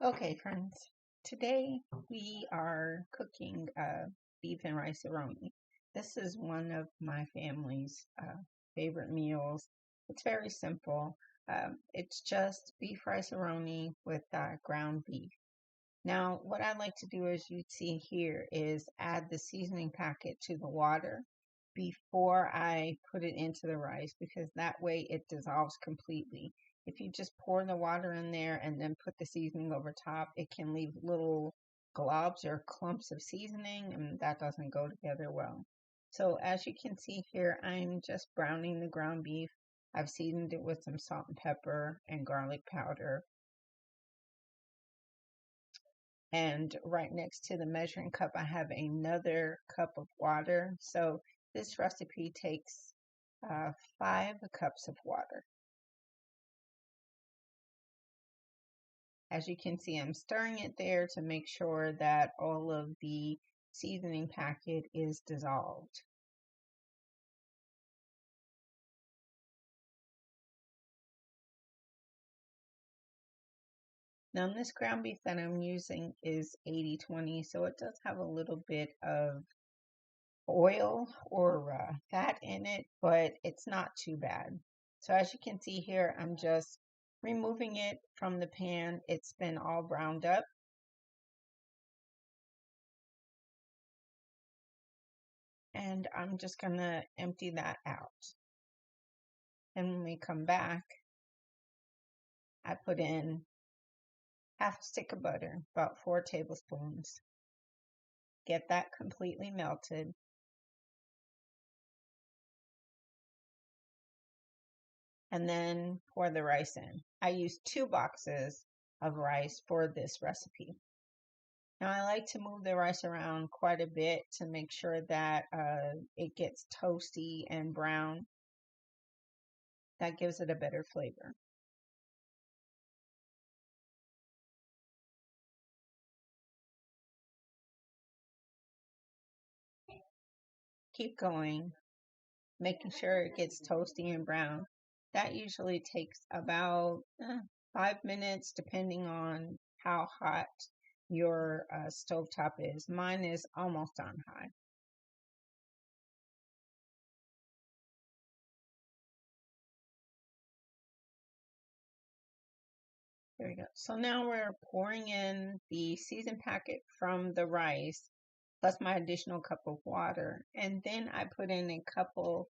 Okay, friends. Today we are cooking beef and rice-a-roni. This is one of my family's favorite meals. It's very simple. It's just beef rice-a-roni with ground beef. Now, what I like to do, as you see here, is add the seasoning packet to the water before I put it into the rice because that way it dissolves completely. If you just pour the water in there and then put the seasoning over top, it can leave little globs or clumps of seasoning, and that doesn't go together well. So as you can see here, I'm just browning the ground beef. I've seasoned it with some salt and pepper and garlic powder. And right next to the measuring cup, I have another cup of water. So this recipe takes 5 cups of water. As you can see, I'm stirring it there to make sure that all of the seasoning packet is dissolved. Now this ground beef that I'm using is 80/20, so it does have a little bit of oil or fat in it, but it's not too bad. So as you can see here, I'm just removing it from the pan. It's been all browned up. And I'm just gonna empty that out. And when we come back, I put in half a stick of butter, about 4 tablespoons. Get that completely melted. And then pour the rice in. I used 2 boxes of rice for this recipe. Now I like to move the rice around quite a bit to make sure that it gets toasty and brown. That gives it a better flavor. Keep going, making sure it gets toasty and brown. That usually takes about 5 minutes depending on how hot your stovetop is. Mine is almost on high. There we go. So now we're pouring in the seasoned packet from the rice plus my additional cup of water. And then I put in a couple,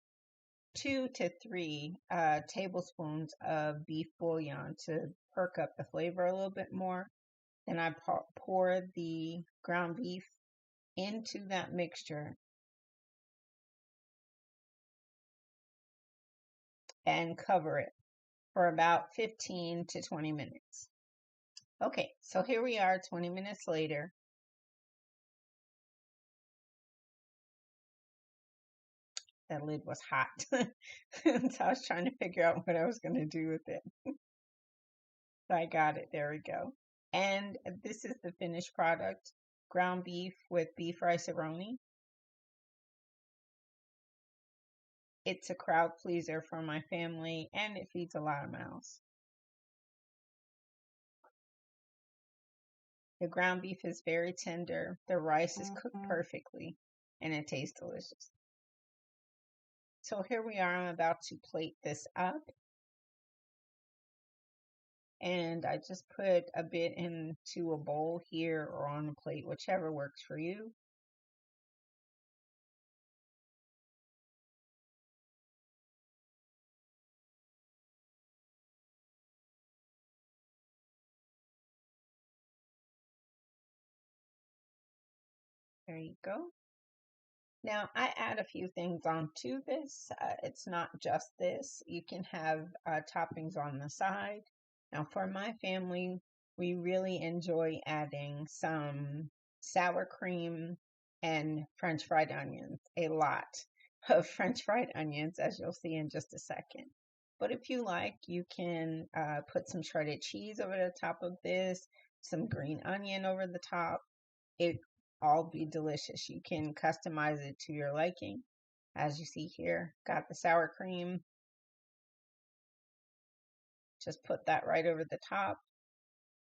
2 to 3 tablespoons of beef bouillon to perk up the flavor a little bit more. Then I pour the ground beef into that mixture and cover it for about 15 to 20 minutes. Okay, so here we are 20 minutes later. That lid was hot. So I was trying to figure out what I was going to do with it. So I got it. There we go. And this is the finished product, ground beef with beef rice-a-roni. It's a crowd pleaser for my family and it feeds a lot of mouths. The ground beef is very tender. The rice is cooked perfectly and it tastes delicious. So here we are. I'm about to plate this up. And I just put a bit into a bowl here or on a plate, whichever works for you. There you go. Now I add a few things onto this. It's not just this. You can have toppings on the side. Now for my family, we really enjoy adding some sour cream and French fried onions. A lot of French fried onions, as you'll see in just a second. But if you like, you can put some shredded cheese over the top of this, some green onion over the top. It all be delicious. You can customize it to your liking. As you see here, got the sour cream. Just put that right over the top.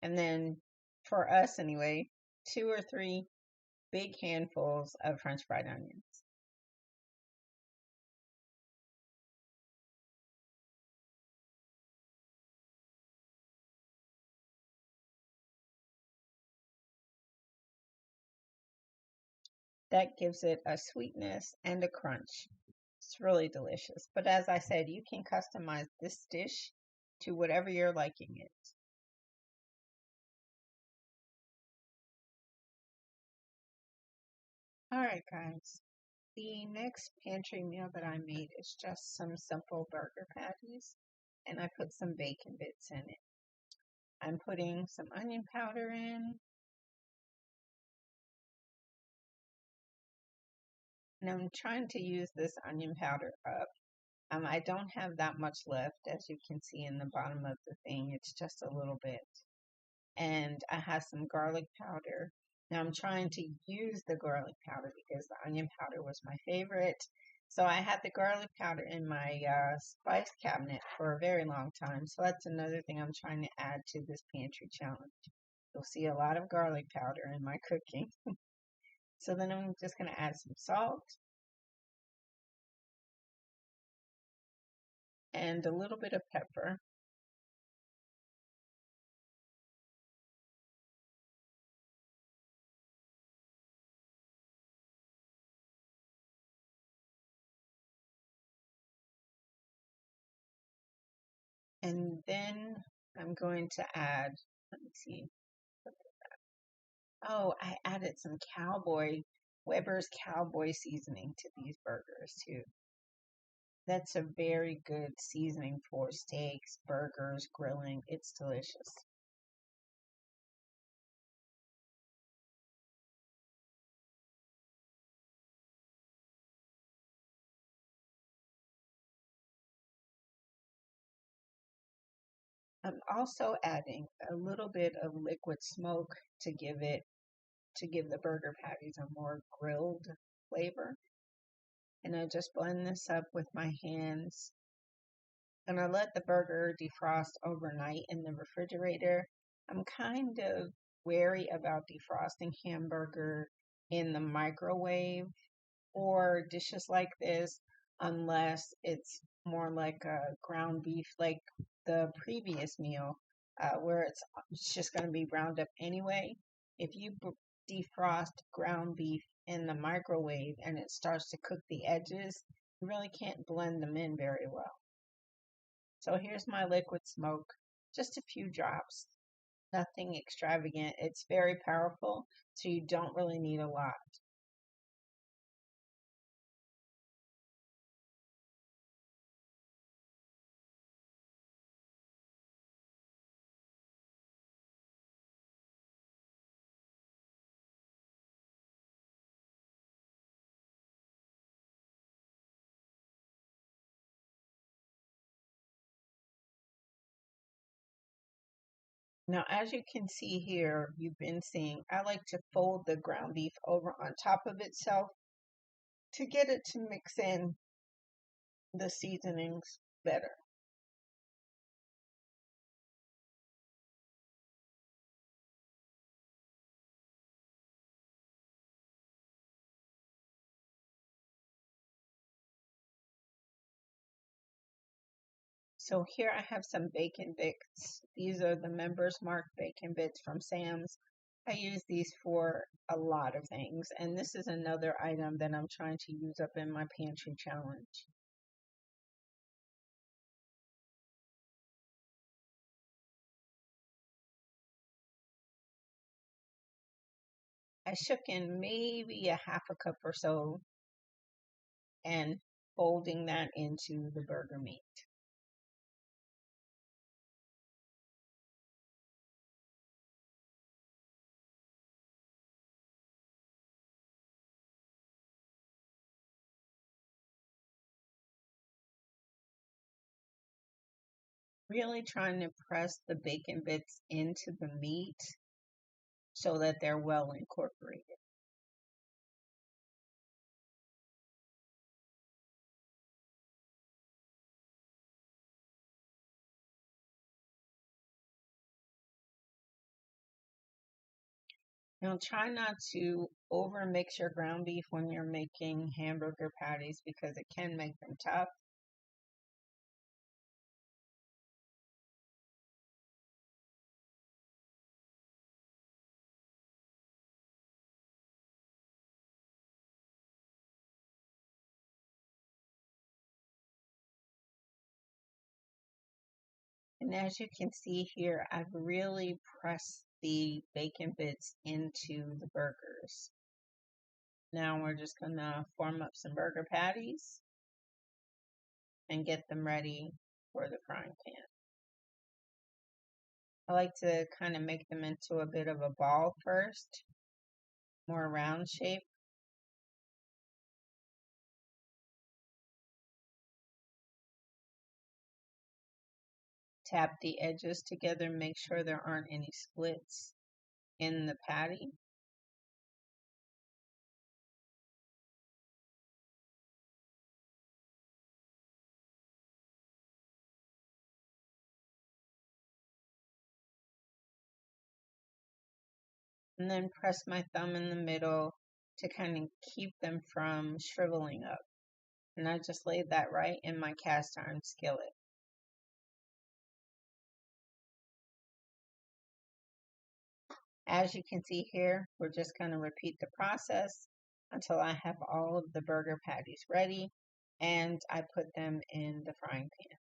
And then for us anyway, 2 or 3 big handfuls of French fried onions. That gives it a sweetness and a crunch. It's really delicious. But as I said, you can customize this dish to whatever you're liking it. All right, guys. The next pantry meal that I made is just some simple burger patties, and I put some bacon bits in it. I'm putting some onion powder in, and I'm trying to use this onion powder up. I don't have that much left, as you can see in the bottom of the thing. It's just a little bit. And I have some garlic powder. Now I'm trying to use the garlic powder because the onion powder was my favorite. So I had the garlic powder in my spice cabinet for a very long time. So that's another thing I'm trying to add to this pantry challenge. You'll see a lot of garlic powder in my cooking. So then I'm just going to add some salt and a little bit of pepper. And then I'm going to add, let me see. Oh, I added some Weber's Cowboy seasoning to these burgers too. That's a very good seasoning for steaks, burgers, grilling. It's delicious. I'm also adding a little bit of liquid smoke to give the burger patties a more grilled flavor. And I just blend this up with my hands. And I let the burger defrost overnight in the refrigerator. I'm kind of wary about defrosting hamburger in the microwave or dishes like this unless it's more like a ground beef, like the previous meal, where it's just going to be ground up anyway. If you defrost ground beef in the microwave and it starts to cook the edges, you really can't blend them in very well. So here's my liquid smoke, just a few drops, nothing extravagant. It's very powerful, so you don't really need a lot. Now, as you can see here, you've been seeing, I like to fold the ground beef over on top of itself to get it to mix in the seasonings better. So here I have some bacon bits. These are the Members Mark bacon bits from Sam's. I use these for a lot of things, and this is another item that I'm trying to use up in my pantry challenge. I shook in maybe a half a cup or so and folding that into the burger meat. Really trying to press the bacon bits into the meat so that they're well incorporated. Now try not to over mix your ground beef when you're making hamburger patties because it can make them tough. And as you can see here, I've really pressed the bacon bits into the burgers. Now we're just gonna form up some burger patties and get them ready for the frying pan. I like to kind of make them into a bit of a ball first, more round shape. Tap the edges together, make sure there aren't any splits in the patty. And then press my thumb in the middle to kind of keep them from shriveling up. And I just laid that right in my cast iron skillet. As you can see here, we're just going to repeat the process until I have all of the burger patties ready and I put them in the frying pan.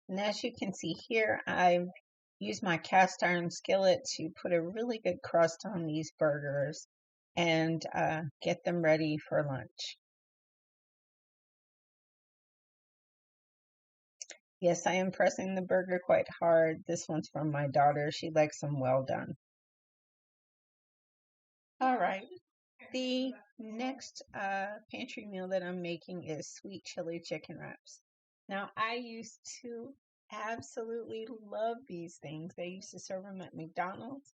And as you can see here, I've used my cast iron skillet to put a really good crust on these burgers and get them ready for lunch. Yes, I am pressing the burger quite hard. This one's from my daughter. She likes them well done. All right. The next pantry meal that I'm making is sweet chili chicken wraps. Now, I used to absolutely love these things. They used to serve them at McDonald's.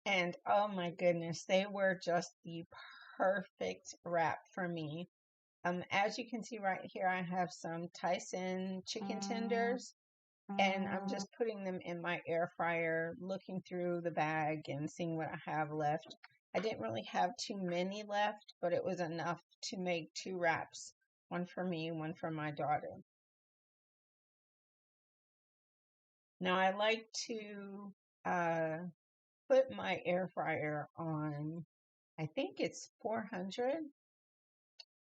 And oh my goodness, they were just the perfect wrap for me. As you can see right here, I have some Tyson chicken tenders, and I'm just putting them in my air fryer, looking through the bag and seeing what I have left. I didn't really have too many left, but it was enough to make two wraps, one for me, one for my daughter. Now I like to uh, put my air fryer on, I think it's 400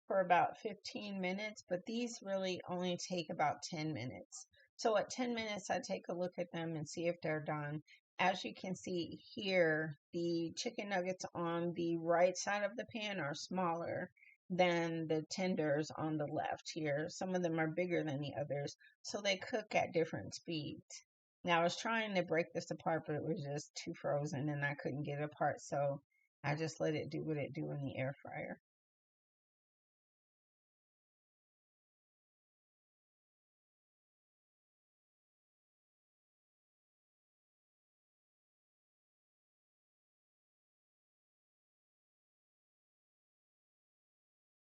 for about 15 minutes, but these really only take about 10 minutes. So at 10 minutes, I take a look at them and see if they're done. As you can see here, the chicken nuggets on the right side of the pan are smaller than the tenders on the left here. Some of them are bigger than the others, so they cook at different speeds. Now, I was trying to break this apart, but it was just too frozen and I couldn't get it apart, so I just let it do what it do in the air fryer.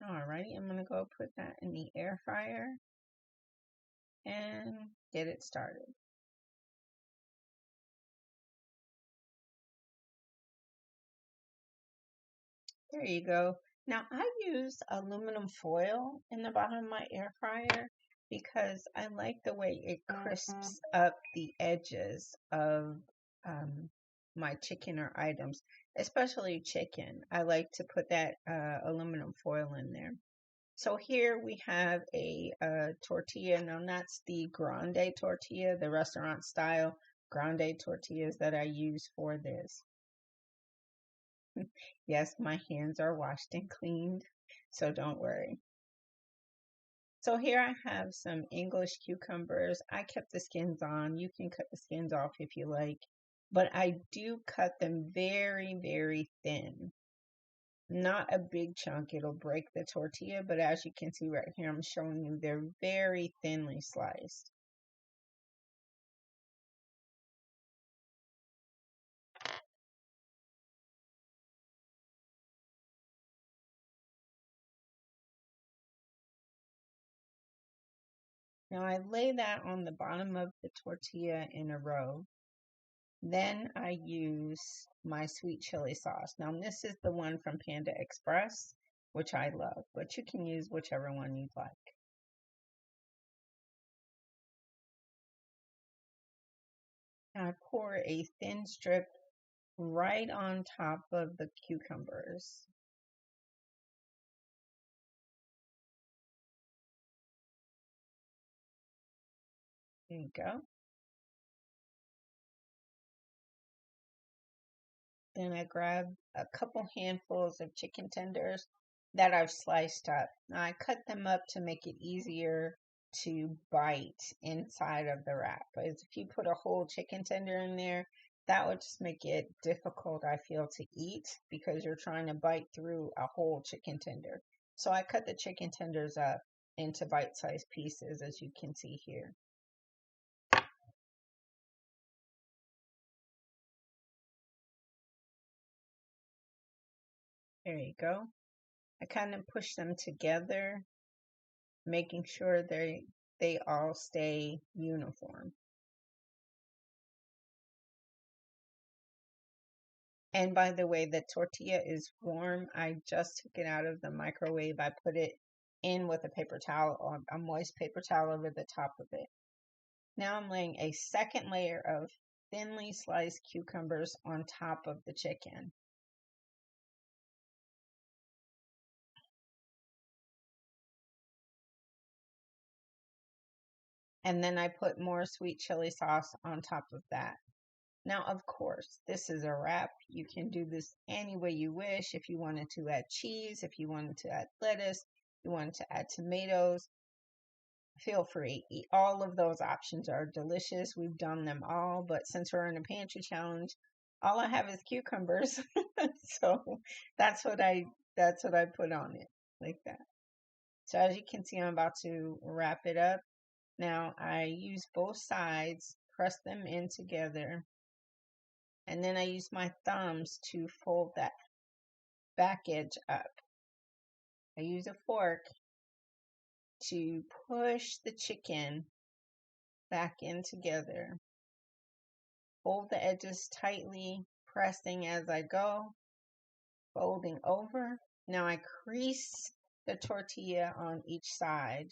Alrighty, I'm gonna go put that in the air fryer and get it started. There you go. Now I use aluminum foil in the bottom of my air fryer because I like the way it crisps up the edges of my chicken or items, especially chicken. I like to put that aluminum foil in there. So here we have a tortilla. Now that's the grande tortilla, the restaurant style grande tortillas that I use for this. Yes, my hands are washed and cleaned, so don't worry. So here I have some English cucumbers. I kept the skins on. You can cut the skins off if you like, but I do cut them very, very thin. Not a big chunk, it'll break the tortilla, but as you can see right here, I'm showing you they're very thinly sliced. Now I lay that on the bottom of the tortilla in a row. Then I use my sweet chili sauce. Now this is the one from Panda Express, which I love, but you can use whichever one you'd like. Now I pour a thin strip right on top of the cucumbers. There you go. Then I grab a couple handfuls of chicken tenders that I've sliced up. Now I cut them up to make it easier to bite inside of the wrap. As if you put a whole chicken tender in there, that would just make it difficult, I feel, to eat because you're trying to bite through a whole chicken tender. So I cut the chicken tenders up into bite-sized pieces, as you can see here. There you go. I kind of push them together, making sure they all stay uniform. And by the way, the tortilla is warm. I just took it out of the microwave. I put it in with a paper towel, or a moist paper towel over the top of it. Now I'm laying a second layer of thinly sliced cucumbers on top of the chicken. And then I put more sweet chili sauce on top of that. Now, of course, this is a wrap. You can do this any way you wish. If you wanted to add cheese, if you wanted to add lettuce, if you wanted to add tomatoes, feel free. All of those options are delicious. We've done them all, but since we're in a pantry challenge, all I have is cucumbers. So that's what I put on it, like that. So as you can see, I'm about to wrap it up. Now I use both sides, press them in together, and then I use my thumbs to fold that back edge up. I use a fork to push the chicken back in together. Fold the edges tightly, pressing as I go, folding over. Now I crease the tortilla on each side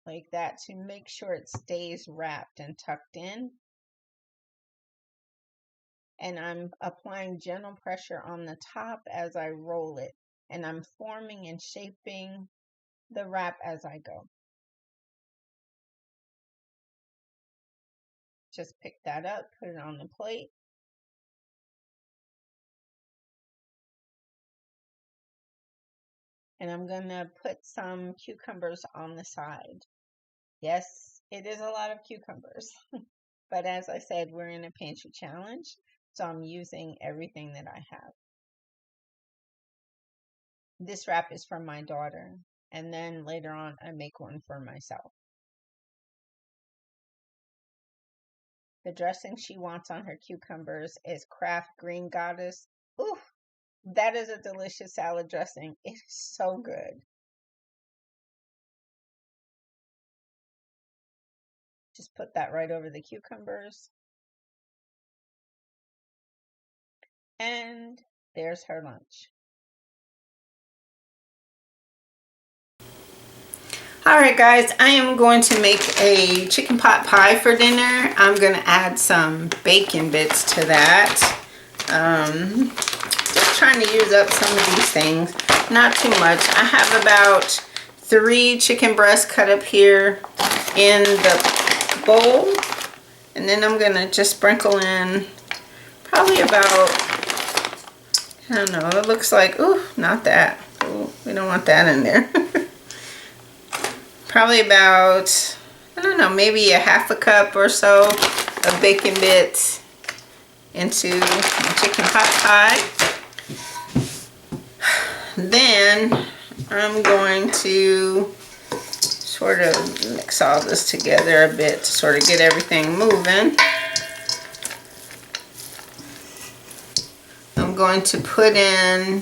like that to make sure it stays wrapped and tucked in. And I'm applying gentle pressure on the top as I roll it. And I'm forming and shaping the wrap as I go. Just pick that up, put it on the plate. And I'm going to put some cucumbers on the side. Yes, it is a lot of cucumbers. But as I said, we're in a pantry challenge, so I'm using everything that I have. This wrap is for my daughter, and then later on I make one for myself. The dressing she wants on her cucumbers is Kraft Green Goddess. Ooh, that is a delicious salad dressing. It is so good. Just put that right over the cucumbers. And there's her lunch. Alright guys, I am going to make a chicken pot pie for dinner. I'm going to add some bacon bits to that. Just trying to use up some of these things. Not too much. I have about 3 chicken breasts cut up here in the bowl. And then I'm going to just sprinkle in probably about, I don't know, it looks like, ooh, not that. Ooh, we don't want that in there. Probably about, I don't know, maybe a half a cup or so of bacon bits into my chicken pot pie. Then I'm going to sort of mix all this together a bit to sort of get everything moving. I'm going to put in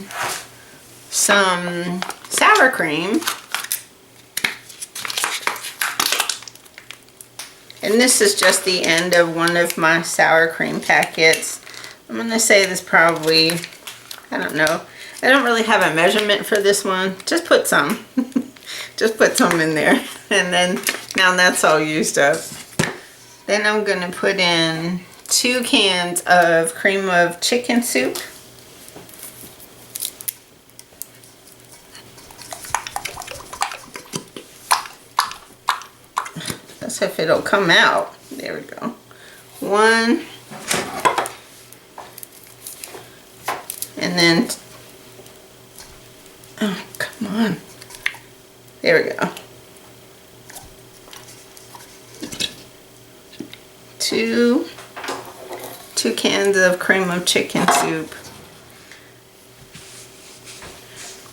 some sour cream. And this is just the end of one of my sour cream packets. I'm going to say this probably, I don't know. I don't really have a measurement for this one. Just put some. Just put some in there. And then now that's all used up. Then I'm going to put in 2 cans of cream of chicken soup. That's if it'll come out. There we go. 1. And then, oh, come on. There we go. 2 cans of cream of chicken soup.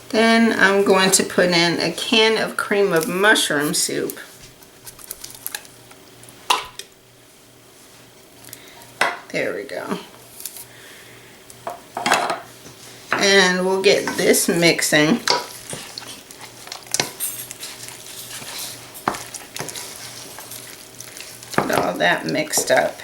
Then I'm going to put in a can of cream of mushroom soup. There we go. And we'll get this mixing. Get all that mixed up.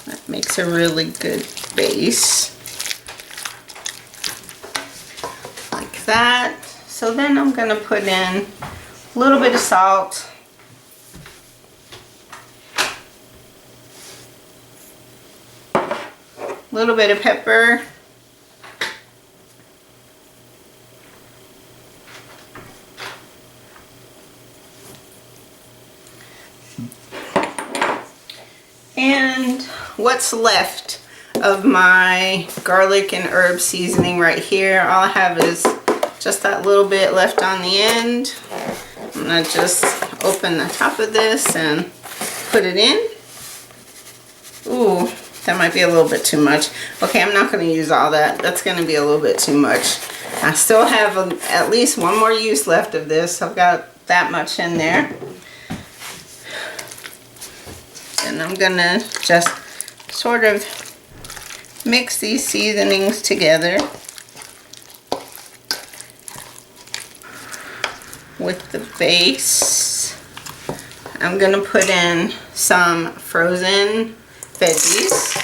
That makes a really good base. Like that. So then I'm going to put in a little bit of salt. A little bit of pepper. And what's left of my garlic and herb seasoning right here. All I have is just that little bit left on the end. I'm going to just open the top of this and put it in. Ooh, that might be a little bit too much. Okay, I'm not going to use all that. That's going to be a little bit too much. I still have at least one more use left of this. I've got that much in there. And I'm going to just sort of mix these seasonings together with the base. I'm going to put in some frozen veggies.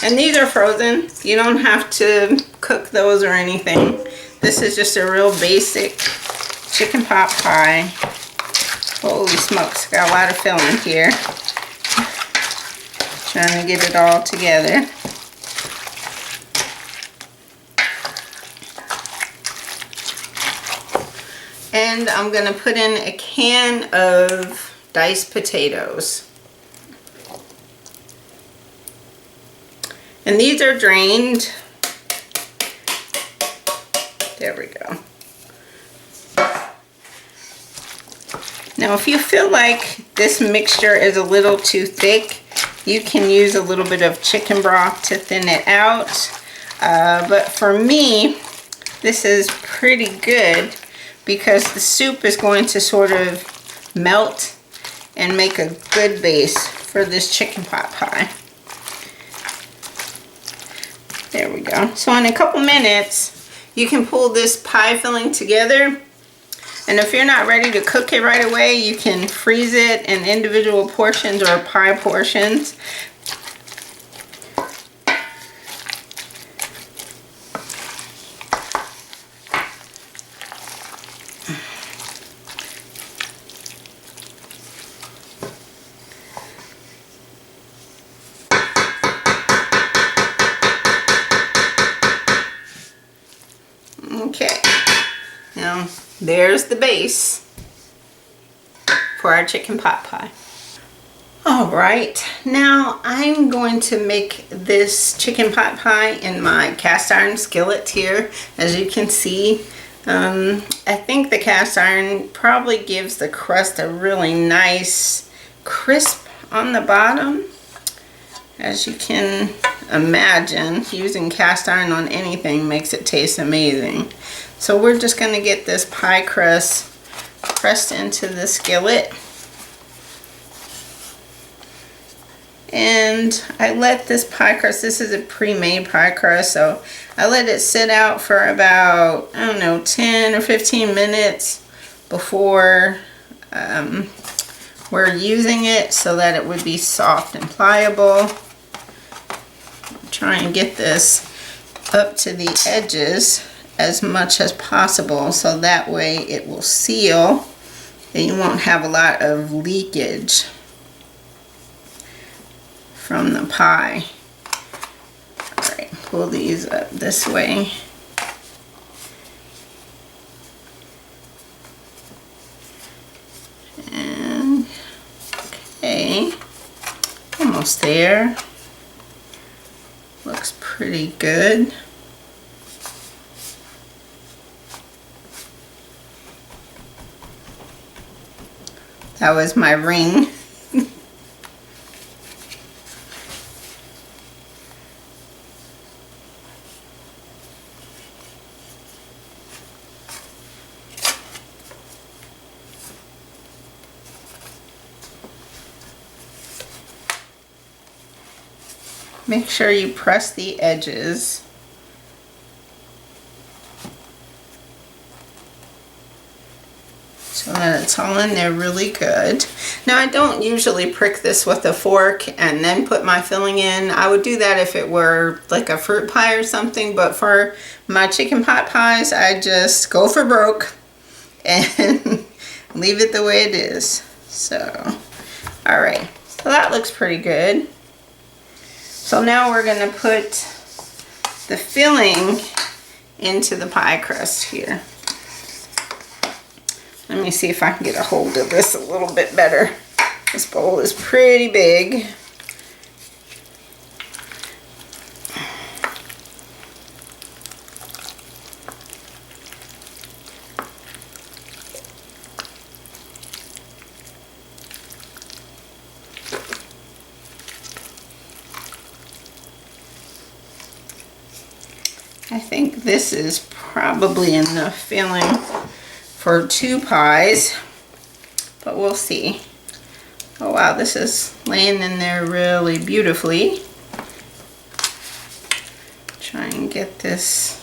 And these are frozen. You don't have to cook those or anything. This is just a real basic chicken pot pie. Holy smokes, got a lot of filling here. Trying to get it all together. And I'm going to put in a can of diced potatoes. And these are drained. There we go. Now if you feel like this mixture is a little too thick, you can use a little bit of chicken broth to thin it out. But for me, this is pretty good because the soup is going to sort of melt and make a good base for this chicken pot pie. There we go. So in a couple minutes, you can pull this pie filling together. And if you're not ready to cook it right away, you can freeze it in individual portions or pie portions. there's the base for our chicken pot pie. All right, now I'm going to make this chicken pot pie in my cast iron skillet here. As you can see, I think the cast iron probably gives the crust a really nice crisp on the bottom. As you can imagine, using cast iron on anything makes it taste amazing. So we're just going to get this pie crust pressed into the skillet. And I let this pie crust, this is a pre-made pie crust, so I let it sit out for about, I don't know, 10 or 15 minutes before we're using it, so that it would be soft and pliable. Try and get this up to the edges as much as possible, so that way it will seal and you won't have a lot of leakage from the pie. Alright, pull these up this way. And okay, almost there. Looks pretty good. That was my ring. Make sure you press the edges. So that it's all in there really good. Now I don't usually prick this with a fork and then put my filling in. I would do that if it were like a fruit pie or something, but for my chicken pot pies, I just go for broke and leave it the way it is. So, alright, so that looks pretty good. So now we're going to put the filling into the pie crust here. Let me see if I can get a hold of this a little bit better. This bowl is pretty big. I think this is probably enough filling for 2 pies, but we'll see. Oh wow, this is laying in there really beautifully. Try and get this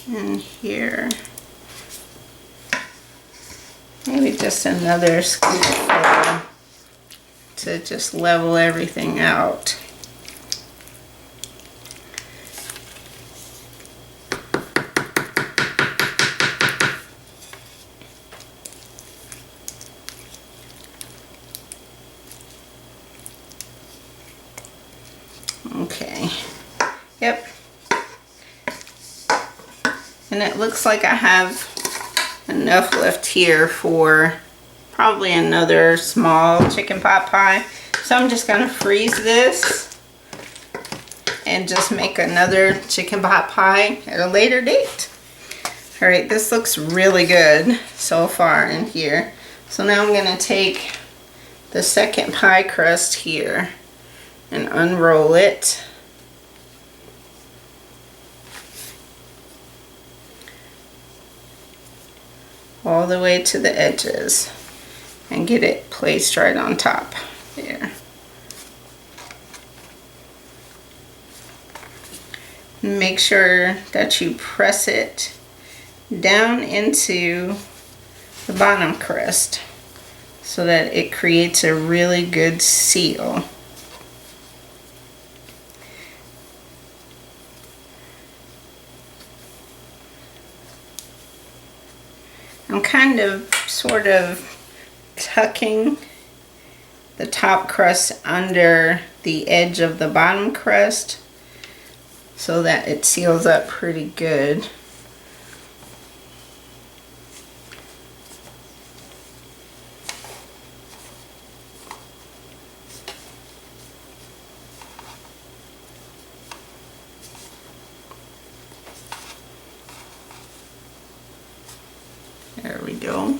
in here. Maybe just another scoopful to just level everything out. Okay, yep, and it looks like I have enough left here for probably another small chicken pot pie. So I'm just gonna freeze this and just make another chicken pot pie at a later date. All right, this looks really good so far in here. So now I'm gonna take the second pie crust here and unroll it. All the way to the edges and get it placed right on top there. Make sure that you press it down into the bottom crust so that it creates a really good seal. I'm kind of sort of tucking the top crust under the edge of the bottom crust so that it seals up pretty good. There we go.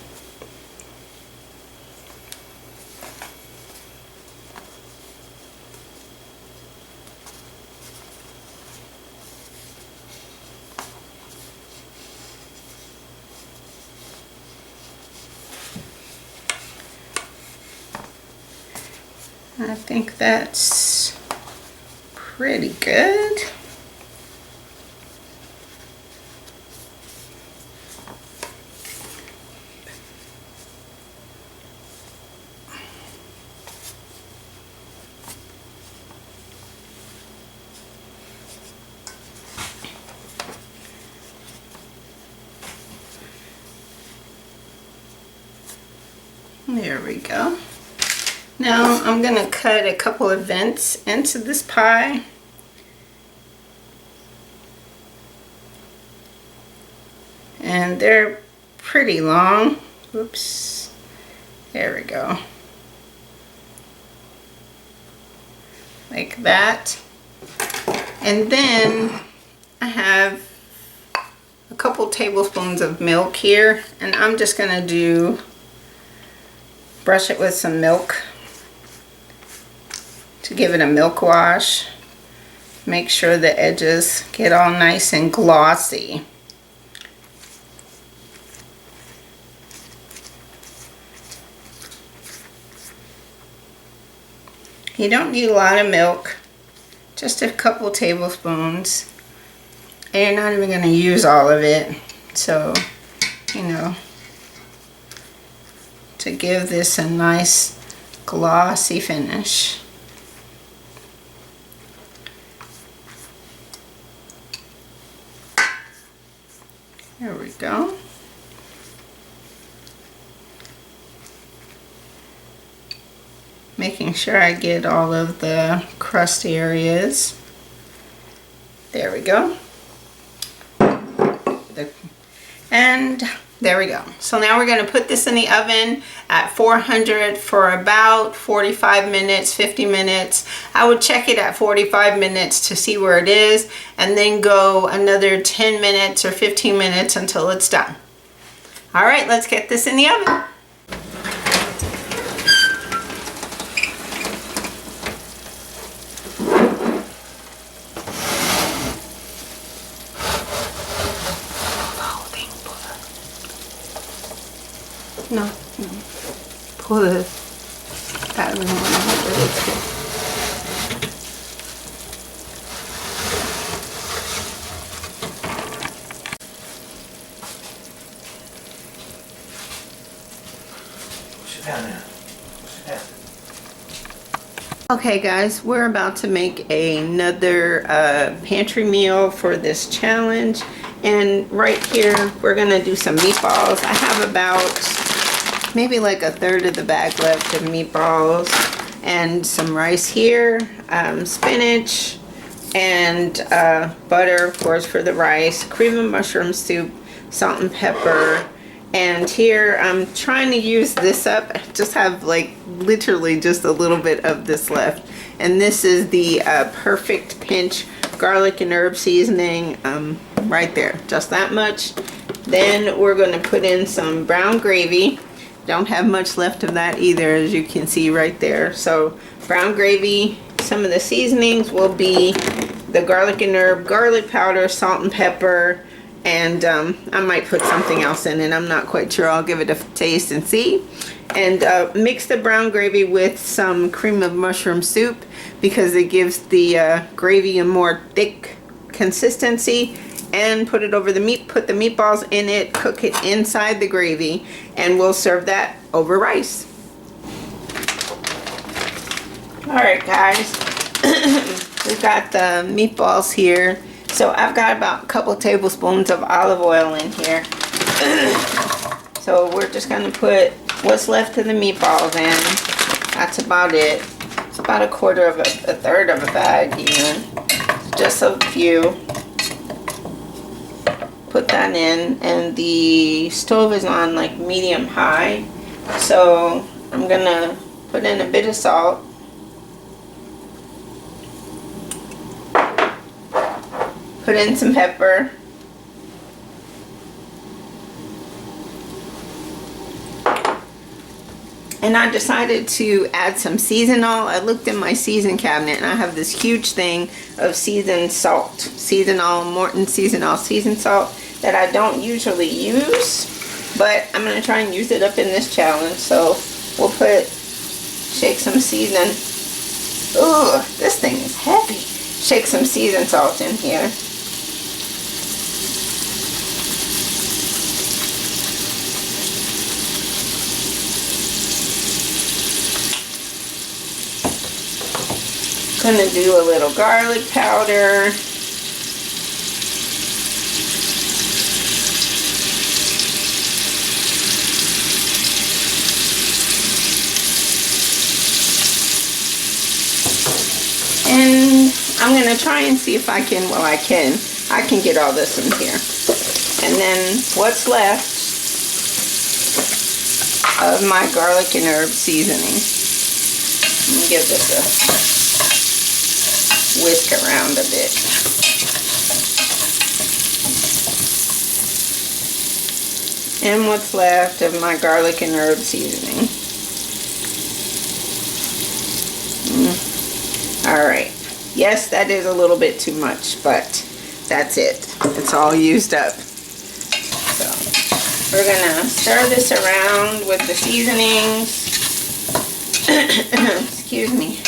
I think that's pretty good. There we go. Now I'm going to cut a couple of vents into this pie. And they're pretty long. Oops. There we go. Like that. And then I have a couple tablespoons of milk here, and I'm just going to brush it with some milk to give it a milk wash. Make sure the edges get all nice and glossy. You don't need a lot of milk, just a couple tablespoons. And you're not even going to use all of it. So, you know, to give this a nice glossy finish. There we go. Making sure I get all of the crust areas. There we go. And there we go. So now we're going to put this in the oven at 400 for about 45 minutes, 50 minutes. I would check it at 45 minutes to see where it is, and then go another 10 minutes or 15 minutes until it's done. All right, let's get this in the oven. No. Pull the pattern on it. Okay guys, we're about to make another pantry meal for this challenge, and right here we're gonna do some meatballs. I have about maybe like a third of the bag left of meatballs, and some rice here, spinach, and butter of course for the rice, cream of mushroom soup, salt and pepper. And here I'm trying to use this up. I just have like literally just a little bit of this left. And this is the perfect pinch garlic and herb seasoning right there. Just that much. Then we're going to put in some brown gravy. Don't have much left of that either, as you can see right there. So brown gravy. Some of the seasonings will be the garlic and herb, garlic powder, salt and pepper. And I might put something else in it. I'm not quite sure. I'll give it a taste and see. And mix the brown gravy with some cream of mushroom soup, because it gives the gravy a more thick consistency. And put it over the meat. Put the meatballs in it. Cook it inside the gravy. And we'll serve that over rice. Alright guys. We've got the meatballs here. So I've got about a couple tablespoons of olive oil in here. So we're just going to put what's left of the meatballs in. That's about it. It's about a third of a bag even. Just a few. Put that in, and the stove is on like medium high. So I'm going to put in a bit of salt. Put in some pepper. And I decided to add some seasonal. I looked in my season cabinet and I have this huge thing of seasoned salt. Seasonal, Morton seasonal seasoned salt that I don't usually use. But I'm going to try and use it up in this challenge. So we'll shake some seasoned. Ooh, this thing is heavy. Shake some seasoned salt in here. Gonna do a little garlic powder. And I'm going to try and see if I can, well, I can get all this in here. And then what's left of my garlic and herb seasoning. Let me give this a whisk around a bit. And what's left of my garlic and herb seasoning. Alright, yes, that is a little bit too much, but that's it. It's all used up. So, we're going to stir this around with the seasonings. Excuse me.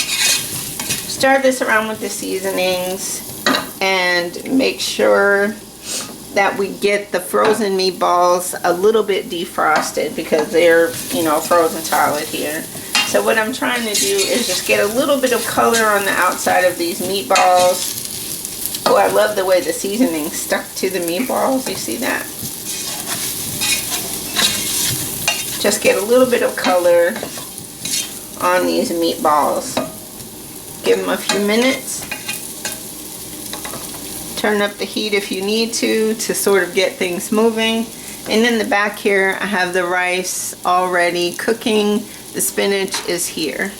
Stir this around with the seasonings and make sure that we get the frozen meatballs a little bit defrosted because they're, you know, frozen solid here. So what I'm trying to do is just get a little bit of color on the outside of these meatballs. Oh, I love the way the seasoning stuck to the meatballs. You see that? Just get a little bit of color on these meatballs. Give them a few minutes. Turn up the heat if you need to sort of get things moving. And in the back here, I have the rice already cooking. The spinach is here.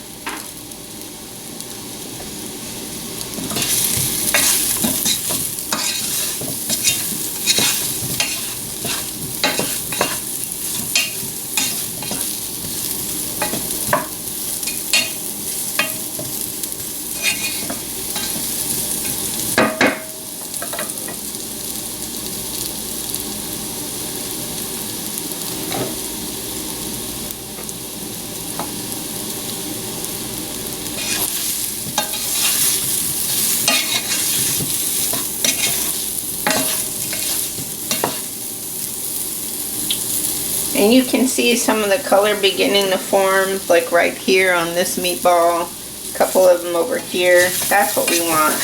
And you can see some of the color beginning to form, like right here on this meatball. A couple of them over here. That's what we want.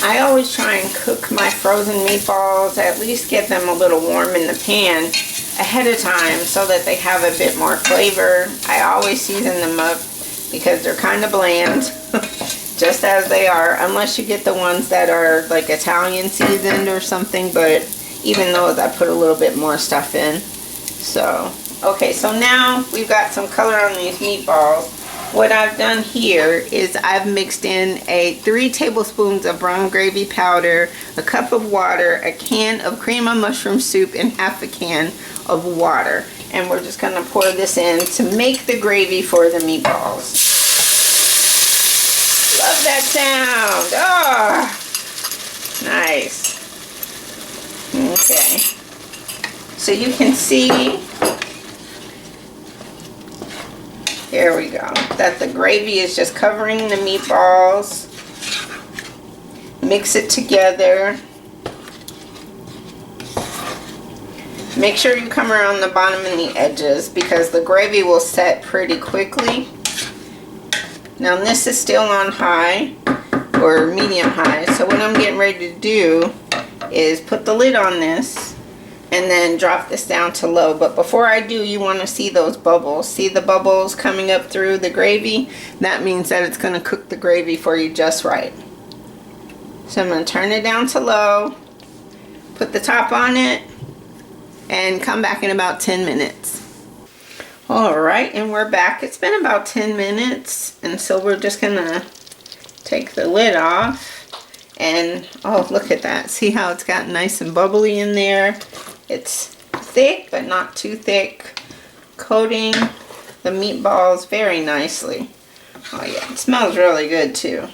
I always try and cook my frozen meatballs, at least get them a little warm in the pan ahead of time so that they have a bit more flavor. I always season them up because they're kind of bland, just as they are, unless you get the ones that are like Italian seasoned or something, but even those I put a little bit more stuff in. So, okay, so now we've got some color on these meatballs. What I've done here is I've mixed in 3 tablespoons of brown gravy powder, a cup of water, a can of cream of mushroom soup, and half a can of water. And we're just gonna pour this in to make the gravy for the meatballs. Love that sound. Oh, nice. Okay, so you can see, here we go, that the gravy is just covering the meatballs. Mix it together. Make sure you come around the bottom and the edges because the gravy will set pretty quickly. Now this is still on high or medium high, so what I'm getting ready to do is put the lid on this and then drop this down to low. But before I do, you want to see those bubbles. See the bubbles coming up through the gravy? That means that it's going to cook the gravy for you just right. So I'm going to turn it down to low, put the top on it, and come back in about 10 minutes. Alright, and we're back. It's been about 10 minutes, and so we're just going to take the lid off. And oh, look at that. See how it's got nice and bubbly in there? It's thick, but not too thick. coating the meatballs very nicely. Oh yeah, it smells really good too.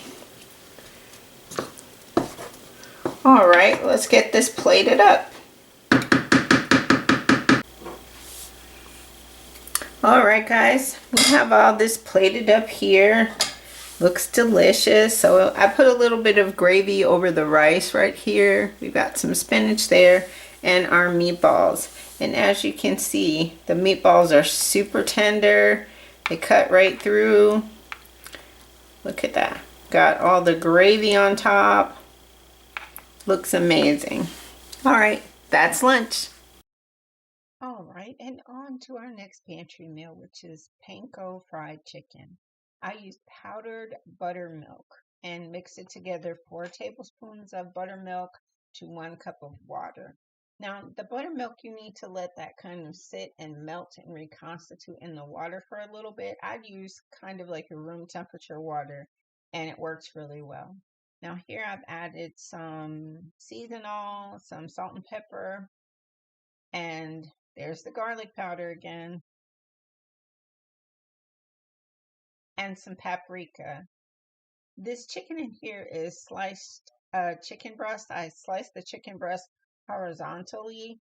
All right, let's get this plated up. All right, guys, we have all this plated up here. Looks delicious. So I put a little bit of gravy over the rice right here. We've got some spinach there and our meatballs. And as you can see, the meatballs are super tender. They cut right through. Look at that. Got all the gravy on top. Looks amazing. All right, that's lunch. All right, and on to our next pantry meal, which is panko fried chicken. I used powdered buttermilk and mixed it together 4 tablespoons of buttermilk to 1 cup of water. Now, the buttermilk, you need to let that kind of sit and melt and reconstitute in the water for a little bit. I'd use kind of like a room temperature water, and it works really well. Now, here I've added some seasonal, some salt and pepper, and there's the garlic powder again, and some paprika. This chicken in here is sliced chicken breast. I sliced the chicken breast horizontally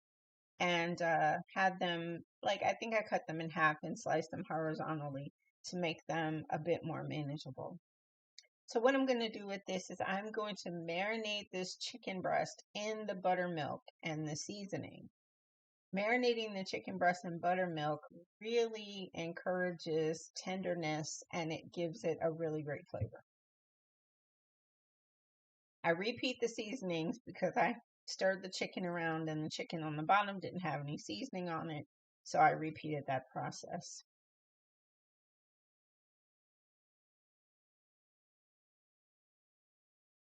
and had them, like, I think I cut them in half and sliced them horizontally to make them a bit more manageable. So what I'm going to do with this is I'm going to marinate this chicken breast in the buttermilk and the seasoning. Marinating the chicken breast in buttermilk really encourages tenderness and it gives it a really great flavor. I repeat the seasonings because I stirred the chicken around and the chicken on the bottom didn't have any seasoning on it, so I repeated that process.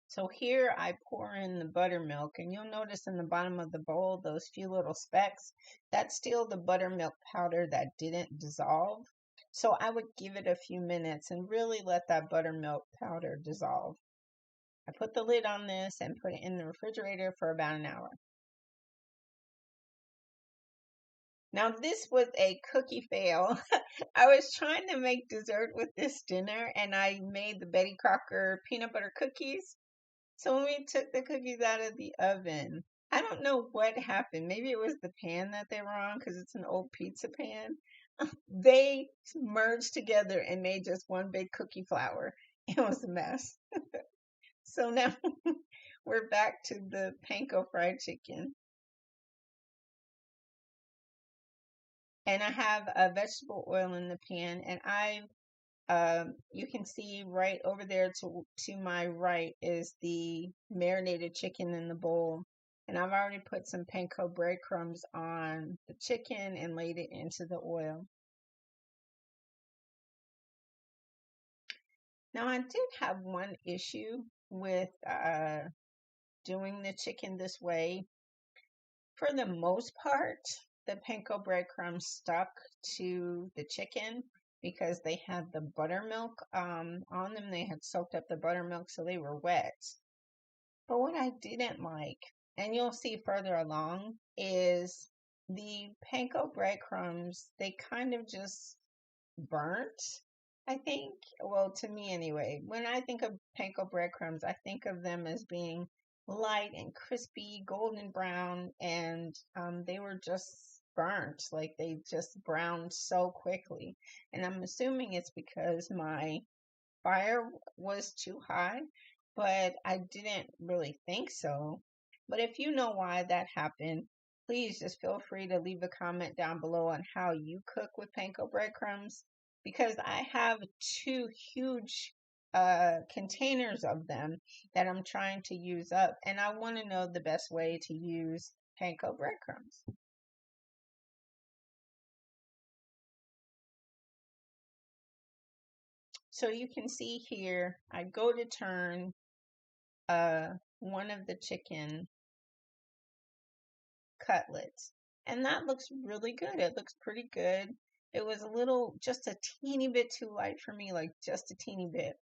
So here I pour in the buttermilk, and you'll notice in the bottom of the bowl those few little specks. That's still the buttermilk powder that didn't dissolve. So I would give it a few minutes and really let that buttermilk powder dissolve. I put the lid on this and put it in the refrigerator for about an hour. Now this was a cookie fail. I was trying to make dessert with this dinner and I made the Betty Crocker peanut butter cookies. So when we took the cookies out of the oven, I don't know what happened. Maybe it was the pan that they were on because it's an old pizza pan. They merged together and made just one big cookie flour. It was a mess. So now we're back to the panko fried chicken. And I have a vegetable oil in the pan, and you can see right over there to my right is the marinated chicken in the bowl. And I've already put some panko breadcrumbs on the chicken and laid it into the oil. Now I did have one issue with doing the chicken this way. For the most part, the panko breadcrumbs stuck to the chicken because they had the buttermilk on them. They had soaked up the buttermilk, so they were wet. But what I didn't like, and you'll see further along, is the panko breadcrumbs, they kind of just burnt, I think. Well, to me anyway. When I think of panko breadcrumbs, I think of them as being light and crispy, golden brown, and they were just burnt. Like they just browned so quickly. And I'm assuming it's because my fire was too high, but I didn't really think so. But if you know why that happened, please just feel free to leave a comment down below on how you cook with panko breadcrumbs because I have 2 huge containers of them that I'm trying to use up, and I want to know the best way to use panko breadcrumbs. So you can see here, I go to turn one of the chicken cutlets. And that looks really good. It looks pretty good. It was a little, just a teeny bit too light for me, like just a teeny bit.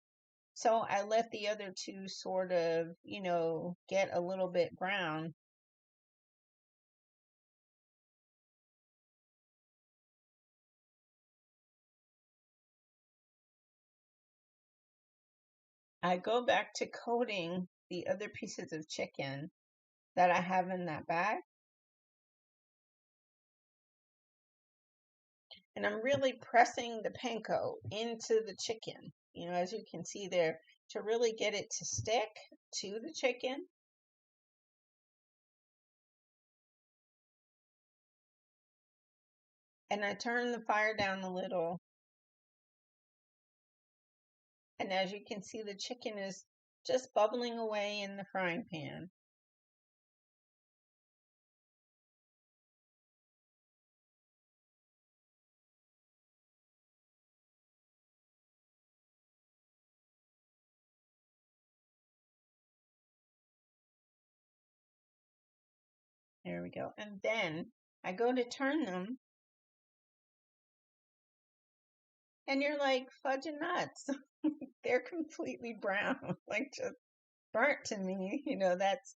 So I let the other 2 sort of, get a little bit brown. I go back to coating the other pieces of chicken that I have in that bag. And I'm really pressing the panko into the chicken, as you can see there, to really get it to stick to the chicken. And I turn the fire down a little. And as you can see, the chicken is just bubbling away in the frying pan. There we go. And then I go to turn them, and you're like fudging nuts. They're completely brown, like just burnt to me.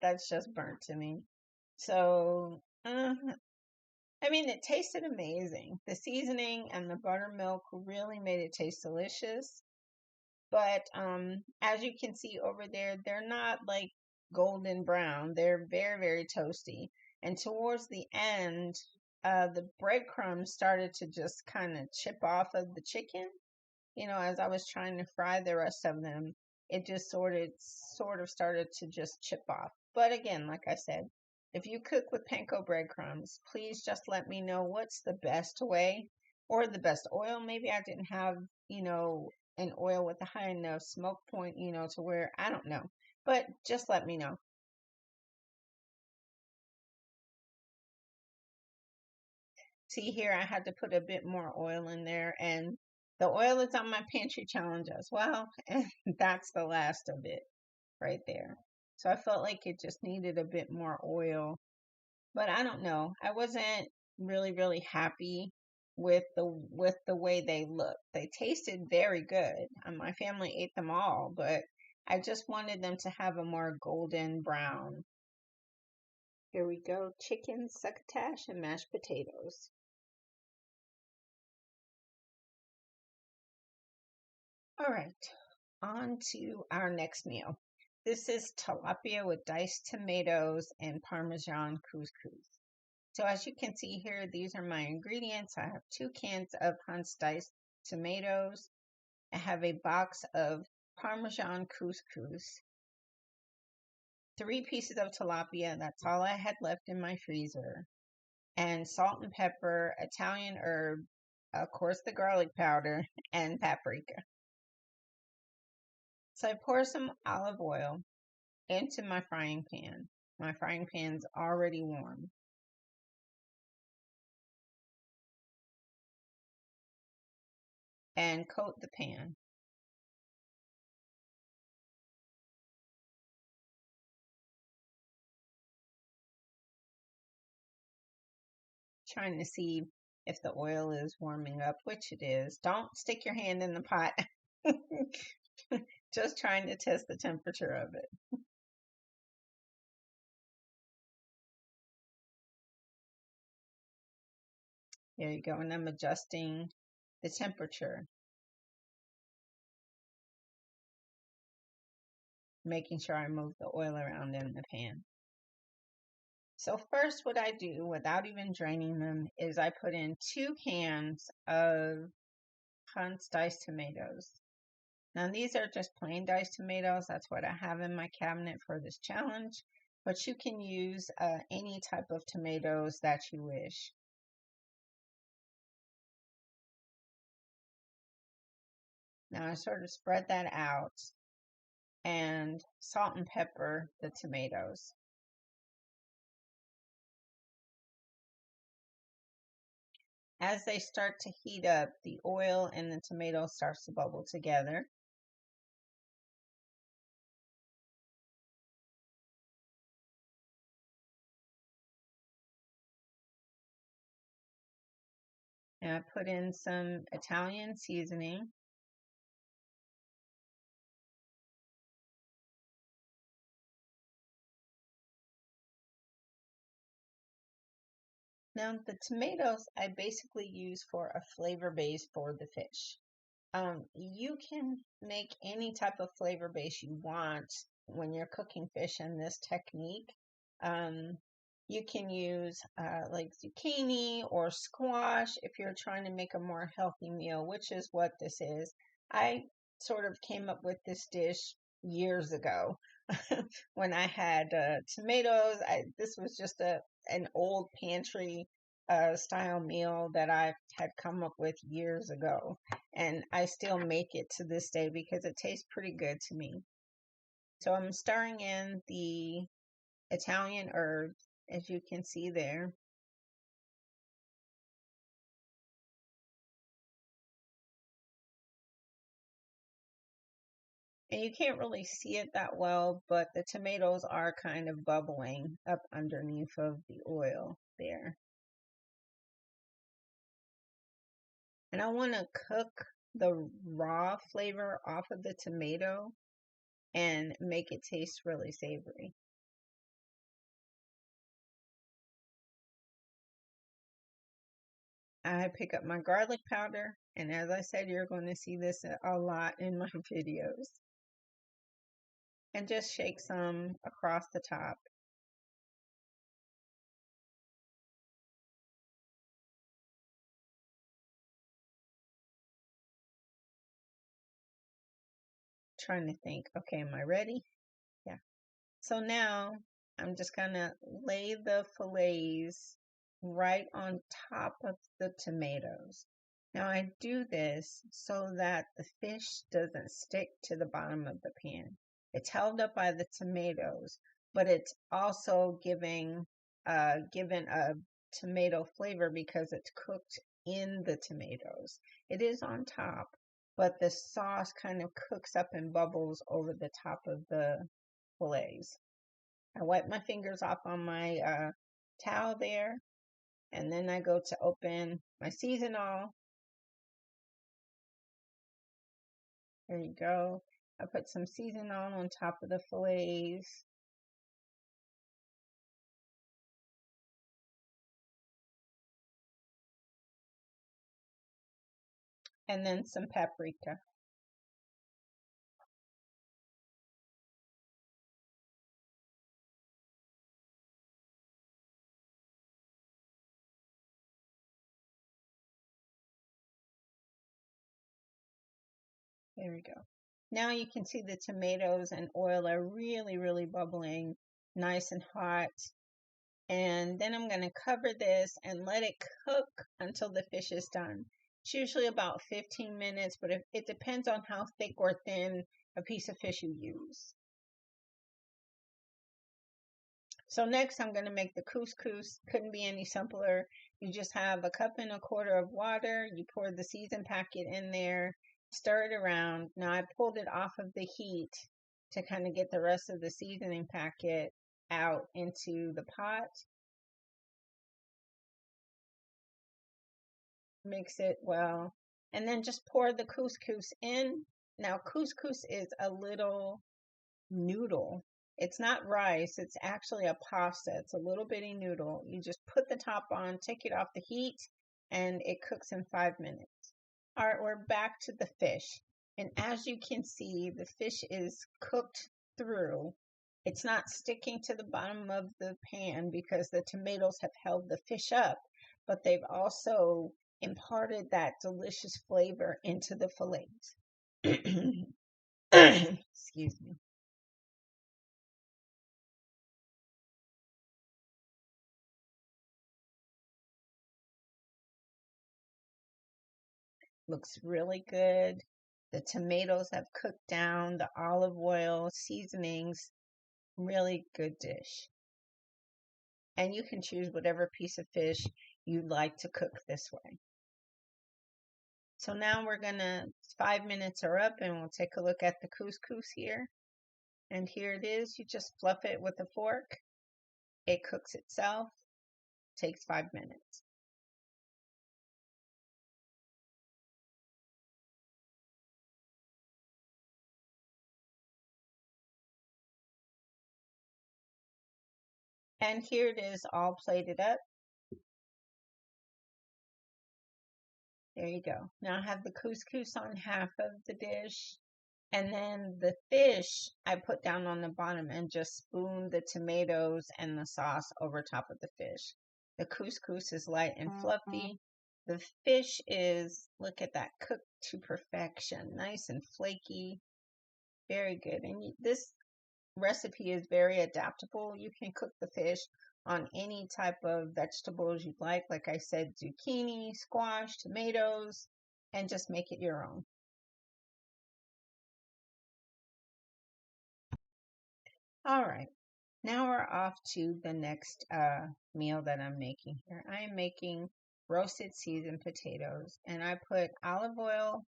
That's just burnt to me. So, I mean, it tasted amazing. The seasoning and the buttermilk really made it taste delicious. But as you can see over there, they're not like golden brown. They're very, very toasty. And towards the end, the breadcrumbs started to just kind of chip off of the chicken. As I was trying to fry the rest of them, it just sort of started to just chip off. But again, like I said, if you cook with panko breadcrumbs, please just let me know what's the best way or the best oil. Maybe I didn't have, an oil with a high enough smoke point, to where I don't know. But just let me know. See here, I had to put a bit more oil in there, and the oil is on my pantry challenge as well, and that's the last of it right there. So I felt like it just needed a bit more oil, but I don't know. I wasn't really, really happy with the way they looked. They tasted very good. My family ate them all, but I just wanted them to have a more golden brown. Here we go, chicken succotash and mashed potatoes. All right, on to our next meal. This is tilapia with diced tomatoes and Parmesan couscous. So as you can see here, these are my ingredients. I have 2 cans of Hunt's diced tomatoes. I have a box of Parmesan couscous, 3 pieces of tilapia. That's all I had left in my freezer. And salt and pepper, Italian herb, of course the garlic powder, and paprika. So I pour some olive oil into my frying pan. My frying pan's already warm. And coat the pan. Trying to see if the oil is warming up, which it is. Don't stick your hand in the pot. Just trying to test the temperature of it. There you go. And I'm adjusting the temperature, making sure I move the oil around in the pan. So first what I do without even draining them is I put in 2 cans of Hunt's diced tomatoes. Now these are just plain diced tomatoes. That's what I have in my cabinet for this challenge. But you can use any type of tomatoes that you wish. Now I sort of spread that out and salt and pepper the tomatoes. As they start to heat up, the oil and the tomato starts to bubble together. And I put in some Italian seasoning. Now the tomatoes I basically use for a flavor base for the fish. You can make any type of flavor base you want when you're cooking fish in this technique. Um, you can use like zucchini or squash if you're trying to make a more healthy meal, which is what this is. I sort of came up with this dish years ago when I had tomatoes. This was just an old pantry style meal that I had come up with years ago, and I still make it to this day because it tastes pretty good to me. So I'm stirring in the Italian herbs, as you can see there. And you can't really see it that well, but the tomatoes are kind of bubbling up underneath of the oil there. And I want to cook the raw flavor off of the tomato and make it taste really savory. I pick up my garlic powder, and as I said, you're going to see this a lot in my videos. And just shake some across the top. Trying to think, okay, am I ready? Yeah. So now I'm just gonna lay the fillets right on top of the tomatoes. Now I do this so that the fish doesn't stick to the bottom of the pan. It's held up by the tomatoes, but it's also given a tomato flavor because it's cooked in the tomatoes. It is on top, but the sauce kind of cooks up and bubbles over the top of the fillets. I wipe my fingers off on my towel there, and then I go to open my seasonal. There you go. I put some seasonal on top of the fillets, and then some paprika. There we go. Now you can see the tomatoes and oil are really, really bubbling, nice and hot. And then I'm going to cover this and let it cook until the fish is done. It's usually about 15 minutes, but it depends on how thick or thin a piece of fish you use. So next I'm going to make the couscous. Couldn't be any simpler. You just have a cup and a quarter of water. You pour the season packet in there, stir it around. Now I pulled it off of the heat to kind of get the rest of the seasoning packet out into the pot. Mix it well, and then just pour the couscous in. Now, couscous is a little noodle. It's not rice, it's actually a pasta. It's a little bitty noodle. You just put the top on, take it off the heat, and it cooks in 5 minutes. All right, we're back to the fish. And as you can see, the fish is cooked through. It's not sticking to the bottom of the pan because the tomatoes have held the fish up, but they've also imparted that delicious flavor into the fillets. Excuse me. Looks really good. The tomatoes have cooked down, the olive oil, seasonings, really good dish. And you can choose whatever piece of fish you'd like to cook this way. So now 5 minutes are up and we'll take a look at the couscous here. And here it is. You just fluff it with a fork. It cooks itself. Takes 5 minutes. And here it is all plated up. There you go. Now I have the couscous on half of the dish. And then the fish I put down on the bottom and just spoon the tomatoes and the sauce over top of the fish. The couscous is light and fluffy. The fish is, look at that, cooked to perfection. Nice and flaky. Very good. And this recipe is very adaptable. You can cook the fish on any type of vegetables you'd like. Like I said, zucchini, squash, tomatoes, and just make it your own. All right. Now we're off to the next meal that I'm making here. I am making roasted seasoned potatoes, and I put olive oil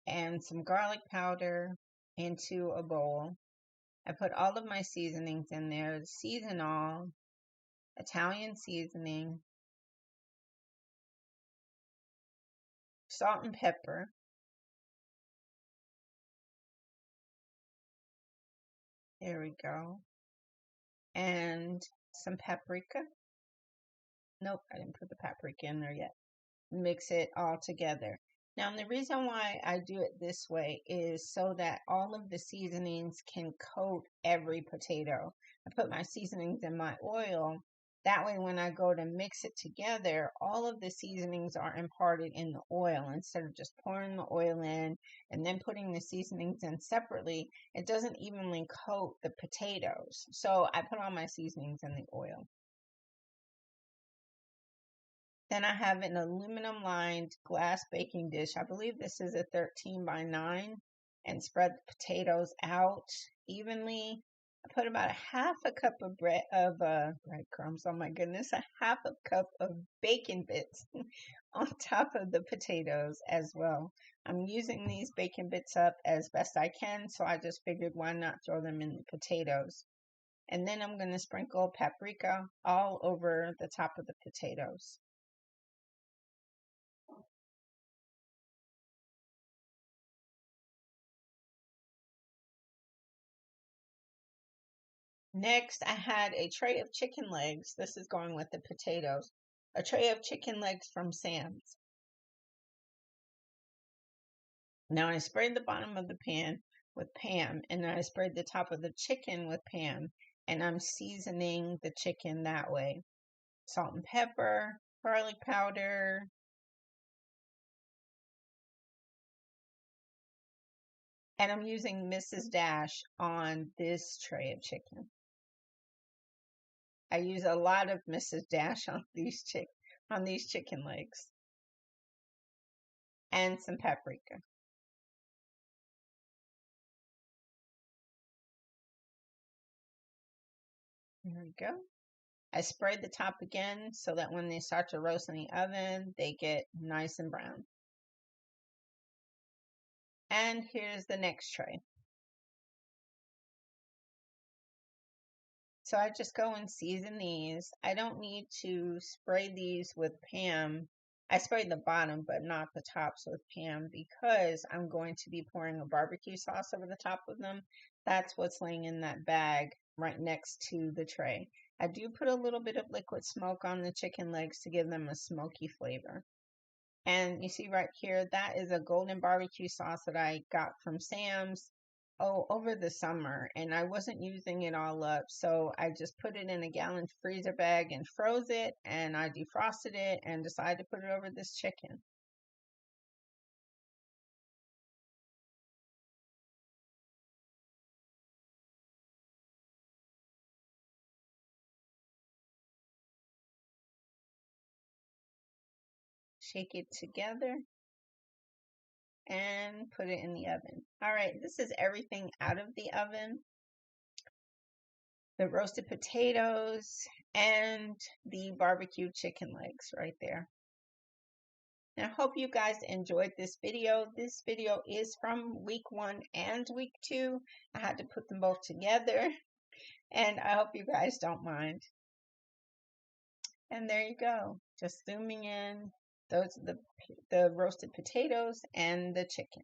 and some garlic powder into a bowl. I put all of my seasonings in there, season all, Italian seasoning, salt and pepper. There we go. And some paprika. Nope, I didn't put the paprika in there yet. Mix it all together. Now, the reason why I do it this way is so that all of the seasonings can coat every potato. I put my seasonings in my oil. That way, when I go to mix it together, all of the seasonings are imparted in the oil instead of just pouring the oil in and then putting the seasonings in separately. It doesn't evenly coat the potatoes. So I put all my seasonings in the oil. Then I have an aluminum lined glass baking dish. I believe this is a 13 by 9, and spread the potatoes out evenly. I put about a half a cup of breadcrumbs. Oh my goodness, a half a cup of bacon bits on top of the potatoes as well. I'm using these bacon bits up as best I can, so I just figured why not throw them in the potatoes. And then I'm going to sprinkle paprika all over the top of the potatoes. Next, I had a tray of chicken legs. This is going with the potatoes. A tray of chicken legs from Sam's. Now I sprayed the bottom of the pan with Pam, and then I sprayed the top of the chicken with Pam, and I'm seasoning the chicken that way. Salt and pepper, garlic powder, and I'm using Mrs. Dash on this tray of chicken. I use a lot of Mrs. Dash on these chicken legs, and some paprika. There we go. I sprayed the top again so that when they start to roast in the oven, they get nice and brown. And here's the next tray. So I just go and season these. I don't need to spray these with Pam. I sprayed the bottom, but not the tops with Pam because I'm going to be pouring a barbecue sauce over the top of them. That's what's laying in that bag right next to the tray. I do put a little bit of liquid smoke on the chicken legs to give them a smoky flavor. And you see right here, that is a golden barbecue sauce that I got from Sam's over the summer, and I wasn't using it all up, so I just put it in a gallon freezer bag and froze it, and I defrosted it and decided to put it over this chicken. Shake it together and put it in the oven. All right, this is everything out of the oven. The roasted potatoes and the barbecue chicken legs right there. And I hope you guys enjoyed this video. This video is from week 1 and week 2. I had to put them both together, and I hope you guys don't mind. And there you go. Just zooming in. Those are the roasted potatoes and the chicken.